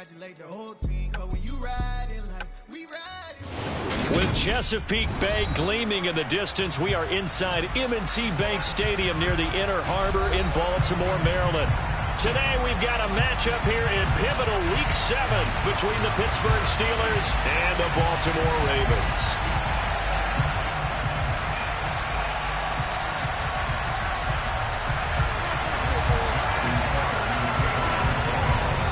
congratulate the whole team. Cause when you ride in life, we ride in life. With Chesapeake Bay gleaming in the distance, we are inside M&T Bank Stadium near the Inner Harbor in Baltimore, Maryland. Today we've got a matchup here in pivotal Week 7 between the Pittsburgh Steelers and the Baltimore Ravens.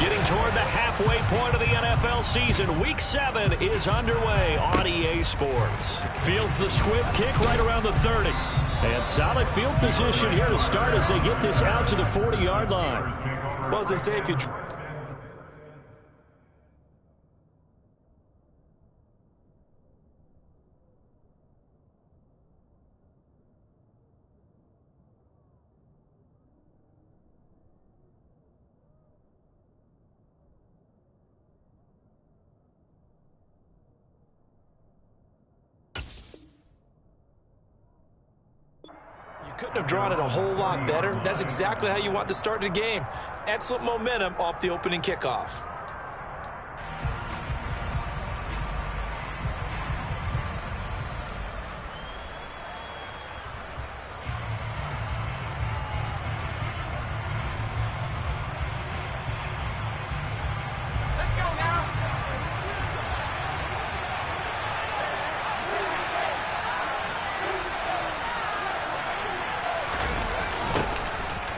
Getting toward the halfway point of the NFL season, Week 7 is underway on EA Sports. Fields the squib kick right around the 30. And solid field position here to start as they get this out to the 40-yard line. Well, as they say, if you... couldn't have drawn it a whole lot better. That's exactly how you want to start the game. Excellent momentum off the opening kickoff.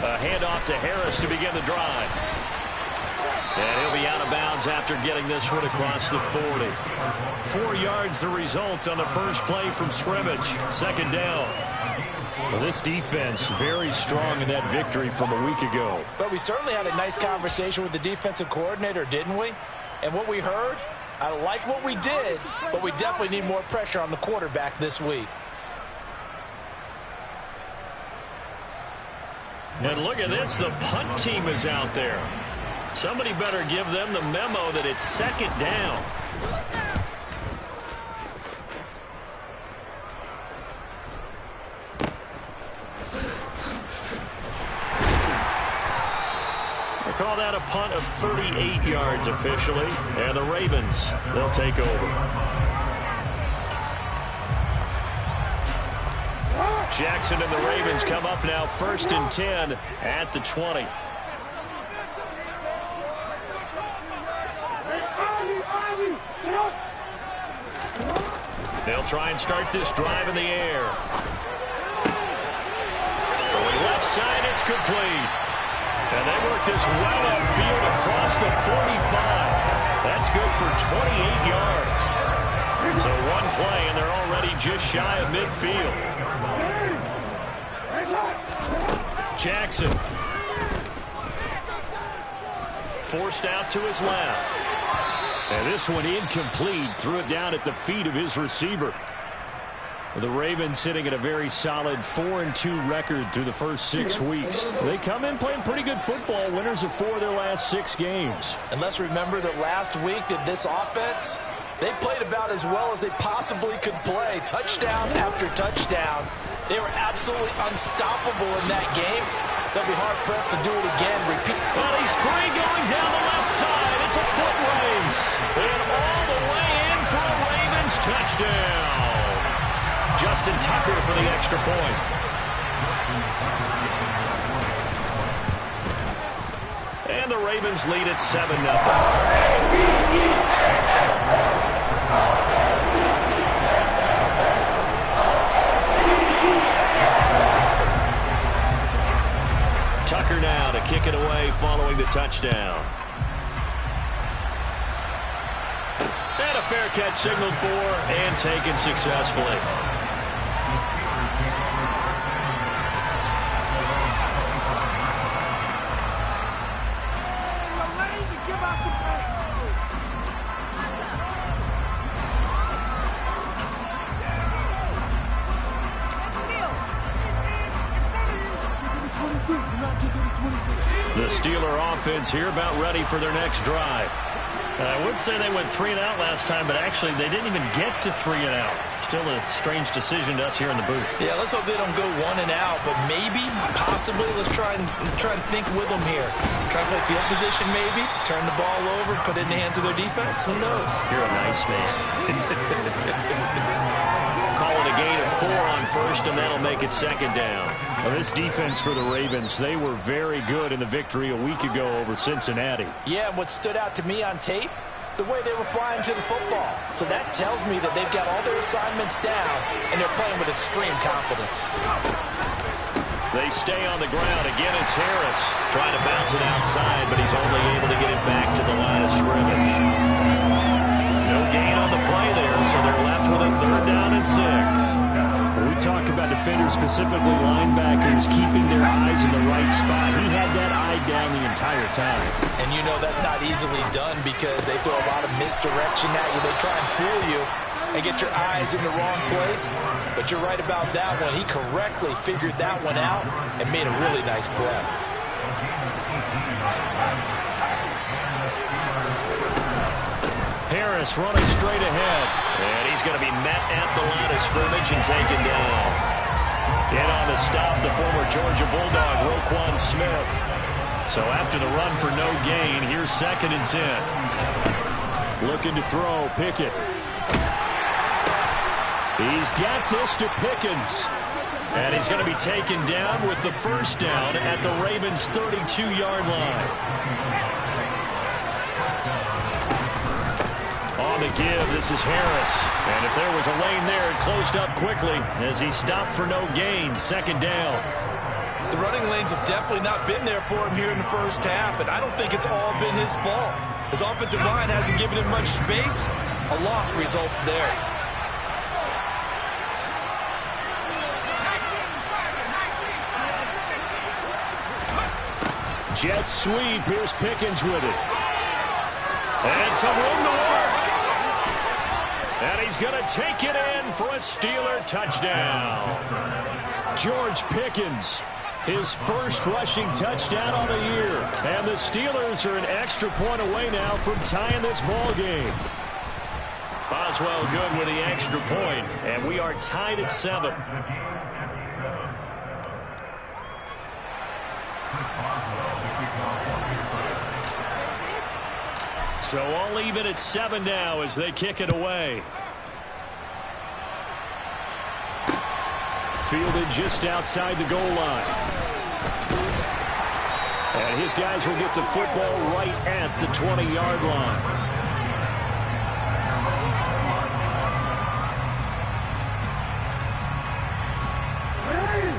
A handoff to Harris to begin the drive. And he'll be out of bounds after getting this one across the 40. 4 yards the result on the first play from scrimmage. Second down. Well, this defense very strong in that victory from a week ago. But we certainly had a nice conversation with the defensive coordinator, didn't we? And what we heard, I like what we did, but we definitely need more pressure on the quarterback this week. And look at this, the punt team is out there. Somebody better give them the memo that it's second down. They call that a punt of 38 yards officially, and the Ravens, they'll take over. Jackson and the Ravens come up now 1st and 10 at the 20. They'll try and start this drive in the air. Throwing left side, it's complete. And they work this well upfield across the 45. That's good for 28 yards. So one play, and they're already just shy of midfield. Jackson. Forced out to his left. And this one incomplete. Threw it down at the feet of his receiver. The Ravens sitting at a very solid 4-2 record through the first 6 weeks. They come in playing pretty good football, winners of 4 of their last 6 games. And let's remember that last week that this offense, they played about as well as they possibly could play. Touchdown after touchdown. They were absolutely unstoppable in that game. They'll be hard-pressed to do it again. Repeat. But he's free going down the left side. It's a foot race. And all the way in for a Ravens touchdown. Justin Tucker for the extra point. And the Ravens lead at 7-0. Tucker now to kick it away following the touchdown. And a fair catch signaled for and taken successfully. The Steeler offense here about ready for their next drive. I would say they went 3 and out last time, but actually they didn't even get to 3 and out. Still a strange decision to us here in the booth. Yeah, let's hope they don't go 1 and out, but maybe, possibly, let's try and think with them here. Try to play field position maybe, turn the ball over, put it in the hands of their defense. Who knows? You're a nice man. Call it a gain of 4 on first, and that'll make it second down. Well, this defense for the Ravens, they were very good in the victory a week ago over Cincinnati. Yeah, and what stood out to me on tape, the way they were flying to the football. So that tells me that they've got all their assignments down, and they're playing with extreme confidence. They stay on the ground. Again, it's Harris trying to bounce it outside, but he's only able to get it back to the line of scrimmage. No gain on the play there, so they're left with a 3rd down and 6. When we talk about defenders, specifically linebackers, keeping their eyes in the right spot, he had that eye down the entire time. And you know that's not easily done because they throw a lot of misdirection at you. They try and fool you and get your eyes in the wrong place. But you're right about that one. He correctly figured that one out and made a really nice play. Harris running straight ahead. And he's going to be met at the line of scrimmage and taken down. In on the stop, the former Georgia Bulldog, Roquan Smith. So after the run for no gain, here's 2nd and 10. Looking to throw, Pickett. He's got this to Pickens. And he's going to be taken down with the 1st down at the Ravens' 32-yard line. On the give, this is Harris. And if there was a lane there, it closed up quickly as he stopped for no gain. 2nd down. The running lanes have definitely not been there for him here in the first half, and I don't think it's all been his fault. His offensive line hasn't given him much space. A loss results there. Jet sweep. Here's Pickens with it. And some room to work. And he's going to take it in for a Steeler touchdown. George Pickens, his first rushing touchdown on the year. And the Steelers are an extra point away now from tying this ball game. Boswell good with the extra point, and we are tied at 7. So all even at 7 now as they kick it away. Fielded just outside the goal line. And his guys will get the football right at the 20-yard line.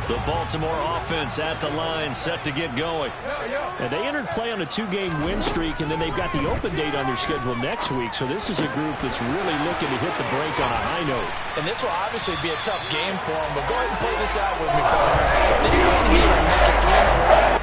The Baltimore offense at the line, set to get going. And they entered play on a 2-game win streak, and then they've got the open date on their schedule next week. So this is a group that's really looking to hit the break on a high note. And this will obviously be a tough game for them, but go ahead and play this out with me, partner. If they win here and make it 3 in a row,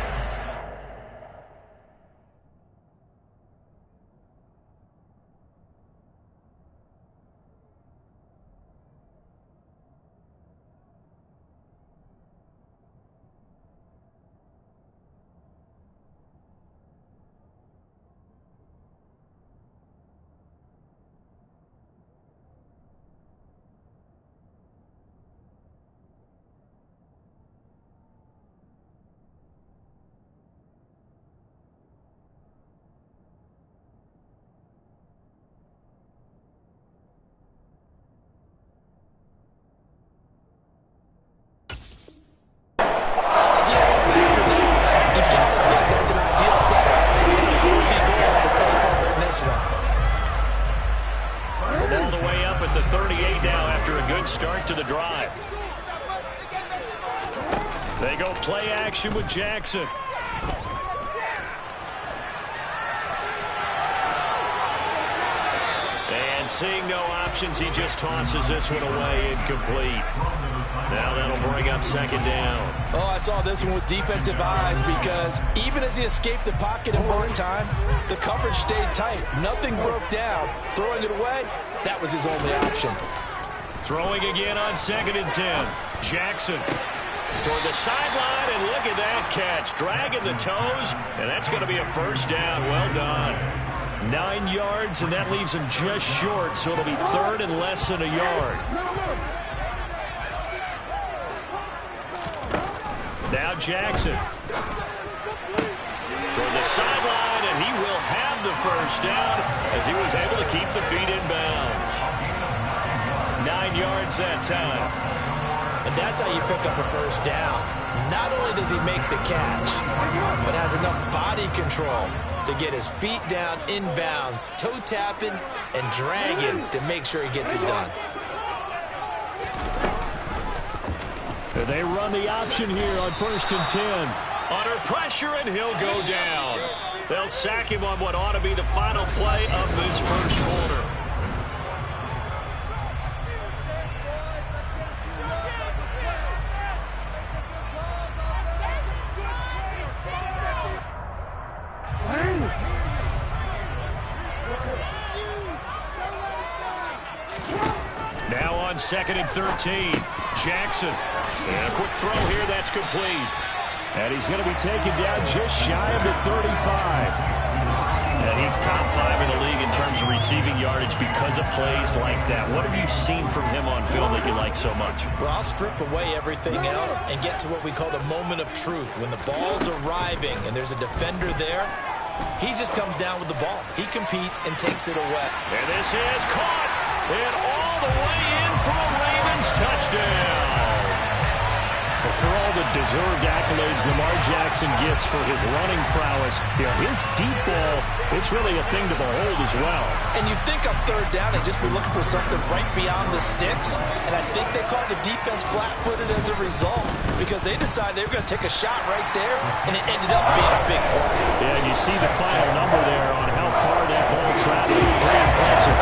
they go play action with Jackson. And seeing no options, he just tosses this one away, incomplete. Now that'll bring up 2nd down. Oh, I saw this one with defensive eyes because even as he escaped the pocket in part time, the coverage stayed tight. Nothing broke down. Throwing it away, that was his only option. Throwing again on 2nd and 10. Jackson toward the sideline, and look at that catch. Dragging the toes, and that's going to be a 1st down. Well done. 9 yards, and that leaves him just short, so it'll be third and less than a yard. Now Jackson. Toward the sideline, and he will have the first down as he was able to keep the feet in bounds. 9 yards that time. And that's how you pick up a first down. Not only does he make the catch, but has enough body control to get his feet down in bounds, toe tapping and dragging to make sure he gets it done. They run the option here on 1st and 10. Under pressure, and he'll go down. They'll sack him on what ought to be the final play of this first quarter. Now on 2nd and 13. Jackson. And a quick throw here, that's complete. And he's going to be taken down just shy of the 35. And he's top 5 in the league in terms of receiving yardage because of plays like that. What have you seen from him on film that you like so much? Well, I'll strip away everything else and get to what we call the moment of truth. When the ball's arriving and there's a defender there, he just comes down with the ball. He competes and takes it away. And this is caught. And all the way in for a Ravens touchdown. But for all the deserved accolades Lamar Jackson gets for his running prowess, his deep ball, it's really a thing to behold as well. And you think on 3rd down and just be looking for something right beyond the sticks. And I think they called the defense flat-footed as a result because they decided they were going to take a shot right there, and it ended up being a big play. Yeah, and you see the final number there on how far that ball traveled. Very impressive.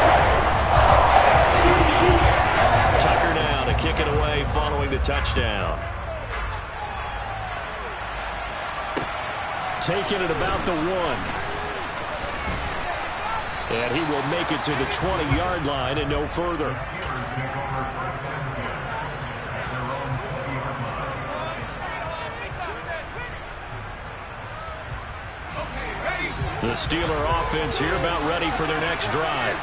Tucker now to kick it away following the touchdown. Taking it about the 1. And he will make it to the 20-yard line and no further. The Steeler offense here about ready for their next drive.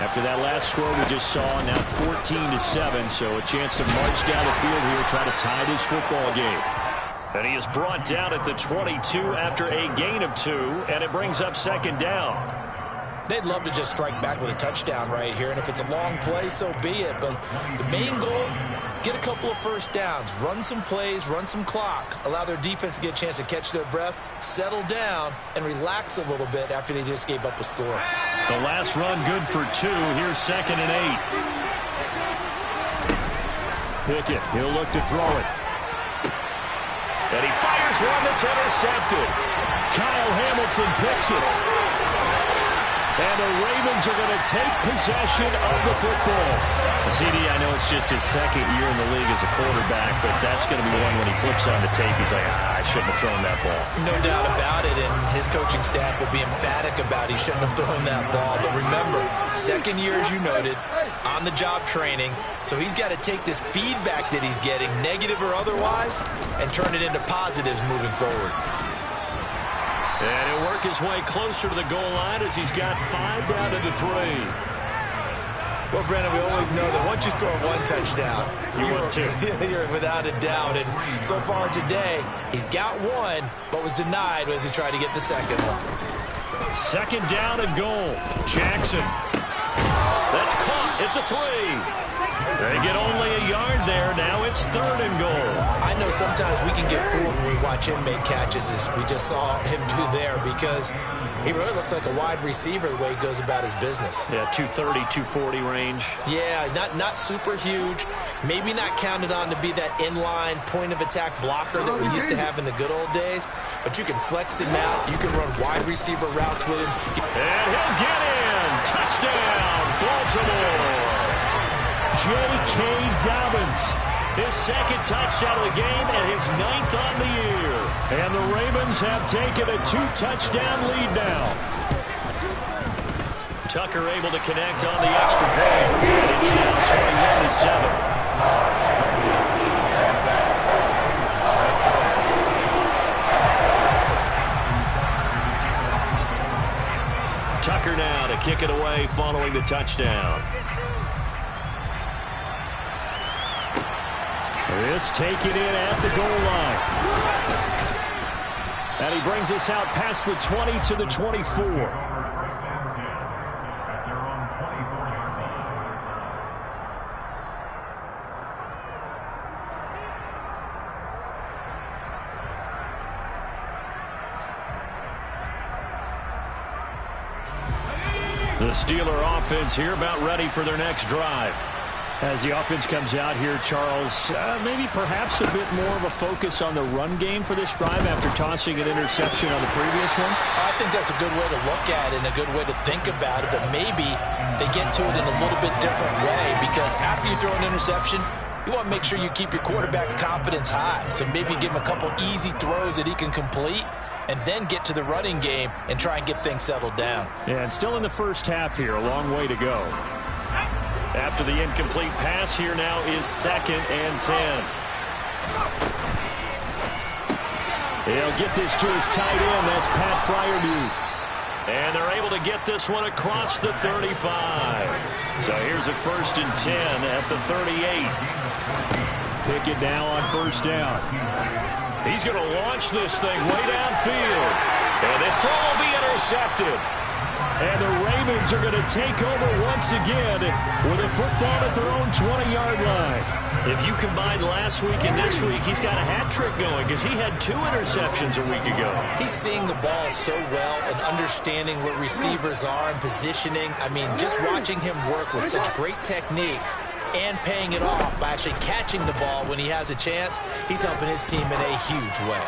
After that last score we just saw, now 14-7, so a chance to march down the field here, try to tie this football game. And he is brought down at the 22 after a gain of 2, and it brings up 2nd down. They'd love to just strike back with a touchdown right here, and if it's a long play, so be it. But the main goal, get a couple of first downs, run some plays, run some clock, allow their defense to get a chance to catch their breath, settle down, and relax a little bit after they just gave up a score. The last run good for 2. Here's 2nd and 8. Pickett, he'll look to throw it. And he fires one that's intercepted. Kyle Hamilton picks it. And the Ravens are going to take possession of the football. CD, I know it's just his 2nd year in the league as a quarterback, but that's going to be one when he flips on the tape, he's like, I shouldn't have thrown that ball. No doubt about it, and his coaching staff will be emphatic about he shouldn't have thrown that ball. But remember, 2nd year, as you noted, on-the-job training, so he's got to take this feedback that he's getting, negative or otherwise, and turn it into positives moving forward. And he'll work his way closer to the goal line as he's got 5 down to the 3. Well, Brandon, we always know that once you score 1 touchdown, you're without a doubt. And so far today, he's got 1, but was denied as he tried to get the 2nd one. 2nd down and goal. Jackson. That's caught at the 3. They get only a yard there. Now it's 3rd and goal. I know sometimes we can get fooled when we watch him make catches, as we just saw him do there, because he really looks like a wide receiver the way he goes about his business. Yeah, 230, 240 range. Yeah, not super huge. Maybe not counted on to be that inline point-of-attack blocker that we used to have in the good old days, but you can flex him out. You can run wide receiver routes with him. And he'll get in. Touchdown, Baltimore. J.K. Dobbins, his 2nd touchdown of the game and his 9th on the year. And the Ravens have taken a 2-touchdown lead now. Tucker able to connect on the extra point. And it's now 21-7. Tucker kick it away following the touchdown. This taken in at the goal line. And he brings us out past the 20 to the 24. The Steeler offense here about ready for their next drive. As the offense comes out here, Charles, maybe perhaps a bit more of a focus on the run game for this drive after tossing an interception on the previous one? I think that's a good way to look at it and a good way to think about it, but maybe they get to it in a little bit different way because after you throw an interception, you want to make sure you keep your quarterback's confidence high. So maybe give him a couple easy throws that he can complete and then get to the running game and try and get things settled down. Yeah, and still in the first half here, a long way to go. After the incomplete pass, here now is 2nd and 10. He'll get this to his tight end. That's Pat Fryermuth. And they're able to get this one across the 35. So here's a 1st and 10 at the 38. Pickett now on 1st down. He's going to launch this thing way downfield. And this throw will be intercepted. And the Ravens are going to take over once again with a football at their own 20-yard line. If you combine last week and this week, he's got a hat trick going because he had 2 interceptions a week ago. He's seeing the ball so well and understanding what receivers are and positioning. I mean, just watching him work with such great technique and paying it off by actually catching the ball when he has a chance, he's helping his team in a huge way.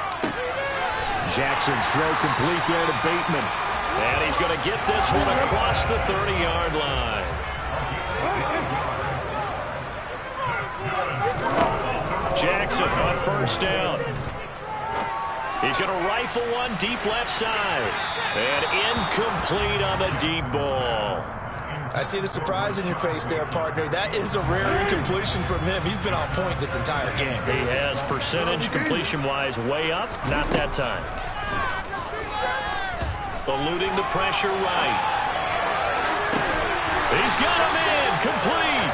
Jackson's throw complete there to Bateman. And he's going to get this one across the 30-yard line. Jackson on 1st down. He's going to rifle one deep left side. And incomplete on the deep ball. I see the surprise in your face there, partner. That is a rare incompletion from him. He's been on point this entire game. He has percentage completion-wise way up. Not that time. Eluding the pressure right. He's got him in. Complete.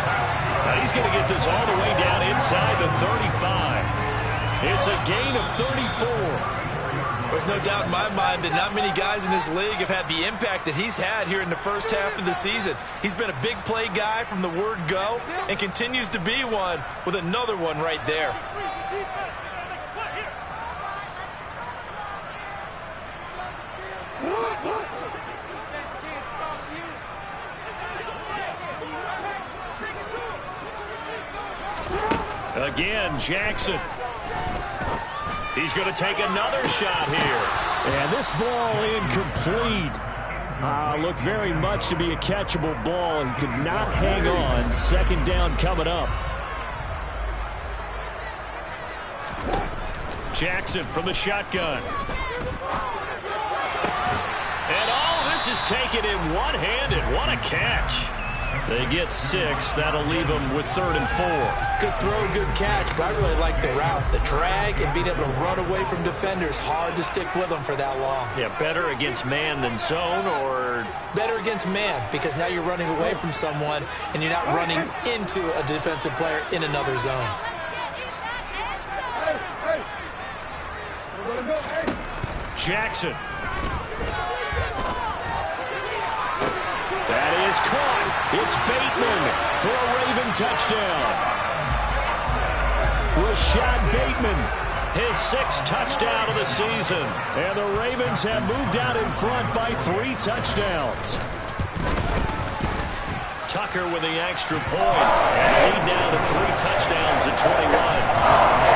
Now he's going to get this all the way down inside the 35. It's a gain of 34. There's no doubt in my mind that not many guys in this league have had the impact that he's had here in the first half of the season. He's been a big play guy from the word go and continues to be one with another one right there. Again, Jackson. He's going to take another shot here. And this ball incomplete. Looked very much to be a catchable ball and could not hang on. 2nd down coming up. Jackson from the shotgun. And all this is taken in one-handed. What a catch. They get 6. That'll leave them with 3rd and 4. Good throw, good catch, but I really like the route. The drag and being able to run away from defenders. Hard to stick with them for that long. Yeah, better against man than zone, or? Better against man, because now you're running away from someone and you're not running into a defensive player in another zone. Jackson. That is caught. It's Bateman for a Raven touchdown. Rashad Bateman, his 6th touchdown of the season. And the Ravens have moved out in front by 3 touchdowns. Tucker with the extra point. And lead down to 3 touchdowns at 21.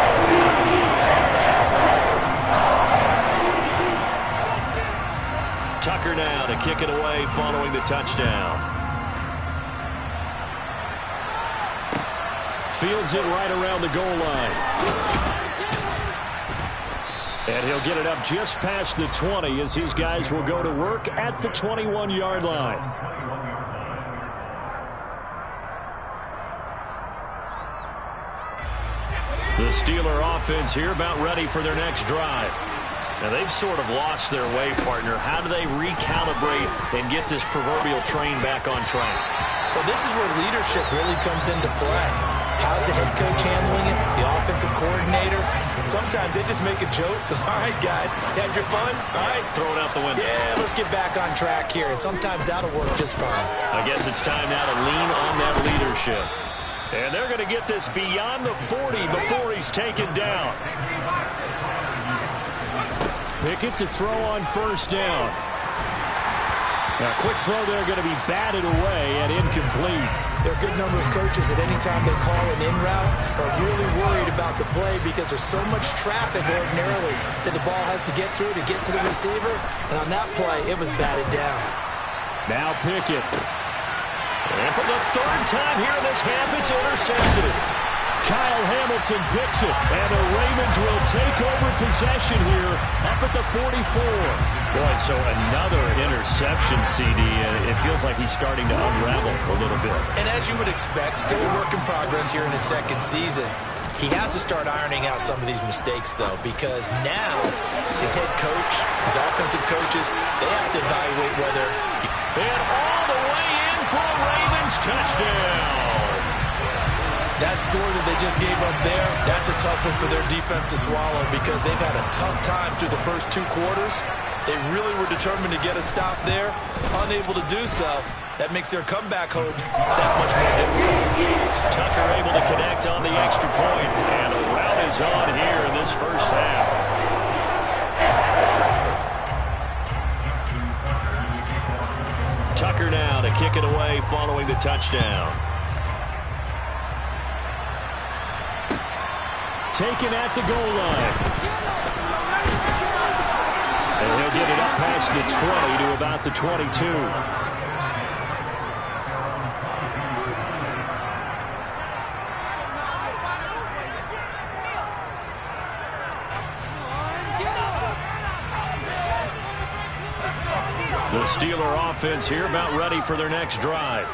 Tucker now to kick it away following the touchdown. Fields it right around the goal line. And he'll get it up just past the 20 as his guys will go to work at the 21-yard line. The Steeler offense here about ready for their next drive. Now, they've sort of lost their way, partner. How do they recalibrate and get this proverbial train back on track? Well, this is where leadership really comes into play. How's the head coach handling it? The offensive coordinator? Sometimes they just make a joke. All right, guys, had your fun? All right. Throw it out the window. Yeah, let's get back on track here. And sometimes that'll work just fine. I guess it's time now to lean on that leadership. And they're going to get this beyond the 40 before he's taken down. Pickett to throw on first down. Now, quick throw there going to be batted away and incomplete. There are a good number of coaches that any time they call an in route are really worried about the play because there's so much traffic ordinarily that the ball has to get through to get to the receiver. And on that play, it was batted down. Now Pickett. And for the third time here in this half, it's intercepted. Kyle Hamilton picks it, and the Ravens will take over possession here up at the 44. Boy, so another interception, CD, and it feels like he's starting to unravel a little bit. And as you would expect, still a work in progress here in his second season. He has to start ironing out some of these mistakes, though, because now his head coach, his offensive coaches, they have to evaluate whether... And all the way in for a Ravens touchdown. That score that they just gave up there, that's a tough one for their defense to swallow because they've had a tough time through the first two quarters. They really were determined to get a stop there, unable to do so. That makes their comeback hopes that much more difficult. Tucker able to connect on the extra point, and a rout is on here in this first half. Tucker now to kick it away following the touchdown. Taken at the goal line. And he'll get it up past the 20 to about the 22. The Steeler offense here about ready for their next drive.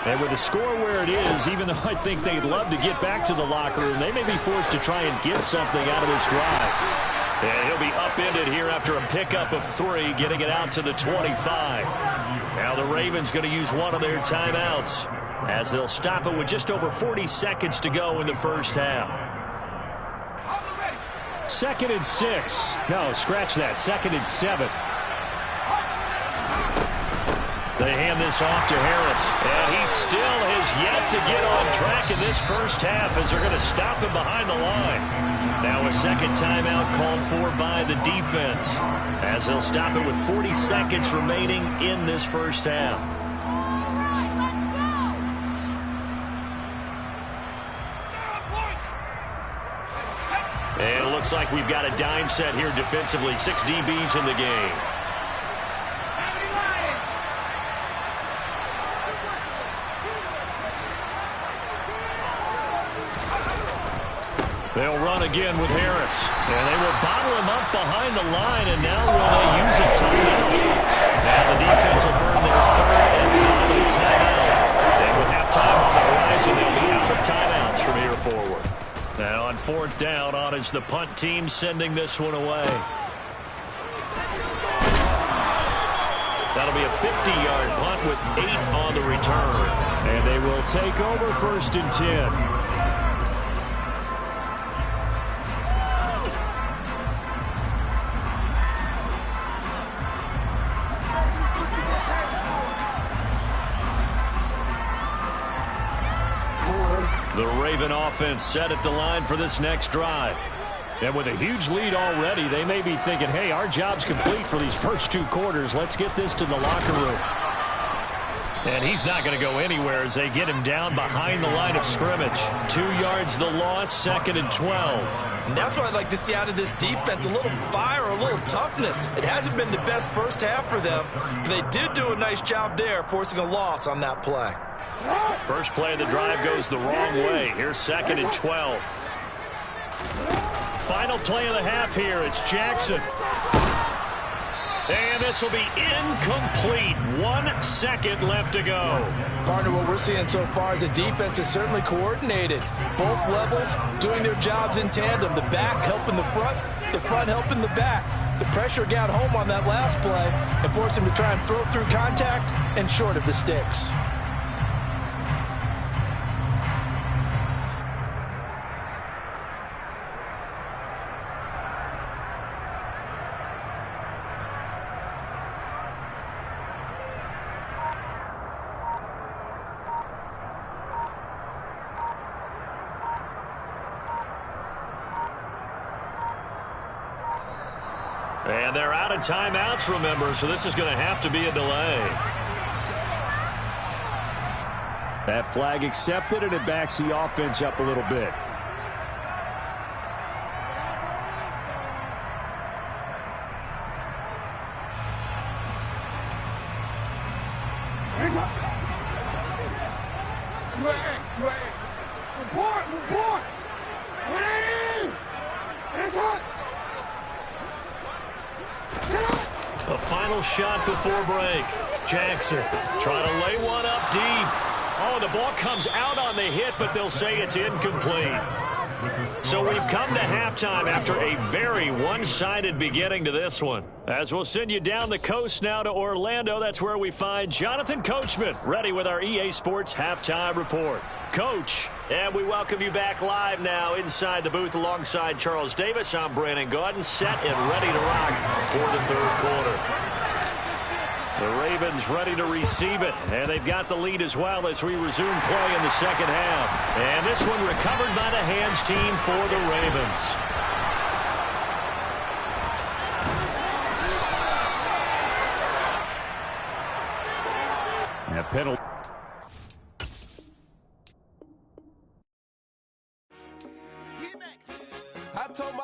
And with the score where it is, even though I think they'd love to get back to the locker room, they may be forced to try and get something out of this drive. And he'll be upended here after a pickup of 3, getting it out to the 25. Now the Ravens going to use one of their timeouts as they'll stop it with just over 40 seconds to go in the first half. 2nd and 6. No, scratch that. 2nd and 7. They hand this off to Harris, and he still has yet to get on track in this first half as they're going to stop him behind the line. Now a second timeout called for by the defense as they'll stop it with 40 seconds remaining in this first half. And it looks like we've got a dime set here defensively. 6 DBs in the game. They'll run again with Harris. And they will bottle him up behind the line, and now will they use a timeout? Now the defense will burn their 3rd and final timeout. And with halftime on the horizon, they'll be out of timeouts from here forward. Now on 4th down, on is the punt team sending this one away. That'll be a 50-yard punt with 8 on the return. And they will take over 1st and 10. The Raven offense set at the line for this next drive. And with a huge lead already, they may be thinking, hey, our job's complete for these first 2 quarters. Let's get this to the locker room. And he's not going to go anywhere as they get him down behind the line of scrimmage. 2 yards the loss, 2nd and 12. And that's what I'd like to see out of this defense, a little fire, a little toughness. It hasn't been the best first half for them, but they did do a nice job there, forcing a loss on that play. First play of the drive goes the wrong way. Here's 2nd and 12. Final play of the half here. It's Jackson. And this will be incomplete. 1 second left to go. Partner, what we're seeing so far is the defense is certainly coordinated. Both levels doing their jobs in tandem. The back helping the front helping the back. The pressure got home on that last play and forced him to try and throw through contact and short of the sticks. And they're out of timeouts, remember, so this is going to have to be a delay. That flag accepted, and it backs the offense up a little bit. A final shot before break. Jackson trying to lay one up deep. Oh, the ball comes out on the hit, but they'll say it's incomplete. So we've come to halftime after a very one-sided beginning to this one. As we'll send you down the coast now to Orlando, that's where we find Jonathan Coachman ready with our EA Sports Halftime Report. Coach, and we welcome you back live now inside the booth alongside Charles Davis. I'm Brandon Gaudin, set and ready to rock for the third quarter. The Ravens ready to receive it, and they've got the lead as well as we resume play in the second half. And this one recovered by the hands team for the Ravens. And a penalty.